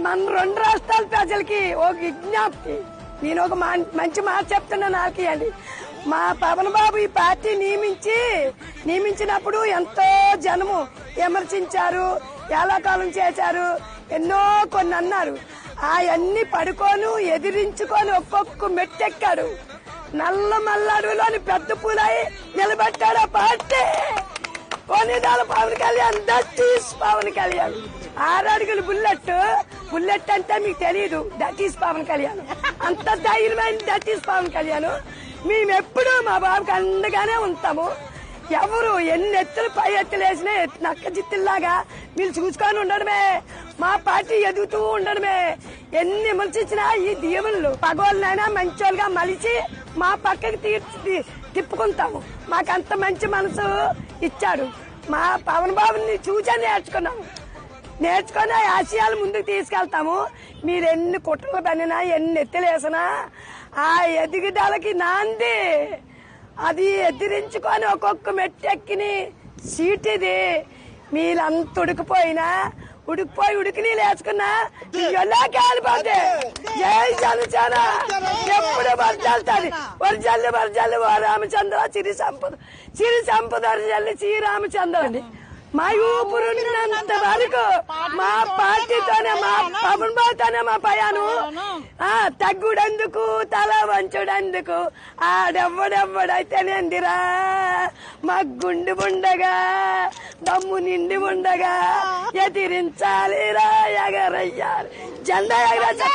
మన రెండు రాష్ట్రాల ప్రజలకి ఒక విజ్ఞప్తి, నేను ఒక మంచి మాట చెప్తున్నాను, ఆలకియండి. మా పవన్ బాబు ఈ పార్టీ నియమించినప్పుడు ఎంతో జనము విమర్శించారు, ఏలాకాలం చేశారు, ఎన్నో కొన్ని అన్నారు. అవన్నీ పడుకోను ఎదిరించుకొని ఒక్కొక్క మెట్టెక్కాడు. నల్ల మల్ల అడవిలోని పెద్ద పూలై నిలబెట్టాడు ఆ party. Konidela Pawan Kalyan, that is Pawan Kalyan. 6 అడుగుల బుల్లెట్ అంటే మీకు తెలియదు, దట్ ఈస్ పవన్ కళ్యాణ్. అంత ధైర్యమైన దట్ ఈస్ పవన్ కళ్యాణ్. మేమెప్పుడు మా బాబుకి అండగానే ఉంటాము. ఎవరు ఎన్ని ఎత్తులు పై ఎత్తులు వేసినా నక్క జిత్తుల్లాగా మీరు చూసుకొని ఉండడమే, మా పార్టీ ఎదుగుతూ ఉండడమే. ఎన్ని విమర్శించినా ఈ దీవులు పగోళ్ళనైనా మంచోళ్ళుగా మలిచి మా పక్కకి తిప్పుకుంటాము. మాకంత మంచి మనసు ఇచ్చాడు. మా పవన్ బాబుని చూసా నేర్చుకుని ఆశయాలు ముందుకు తీసుకెళ్తాము. మీరు ఎన్ని కుట్రలు పనినా ఎన్ని ఎత్తులు వేసినా ఆ ఎదుగుదలకి నాంది అది ఎదిరించుకొని ఒక్కొక్క మెట్టెక్కిని సీట్ ఇది. మీరంత ఉడికిపోయి ఉడికిని లేచుకున్నా ఎలా కాలిపోతే జై జనసేన ఎప్పుడు వర్జల్తాది. వర్జల్లి ఓ రామచంద్ర సిరి సంపద వర్జల్లి శ్రీరామచంద్ర. మా ఊపురున్నంత వరకు మా పార్టీతోనే, మా పవన్ బాబుతోనే మా పయాను. తగ్గుడెందుకు తల వంచుడెందుకు, ఆడెవ్వడెవ్వడైతేనేందిరా మా గుండు ఉండగా దమ్ము నిండి ఉండగా ఎదిరించాలిరా, ఎగరయ్యాలి జెండా ఎగరేయాలి.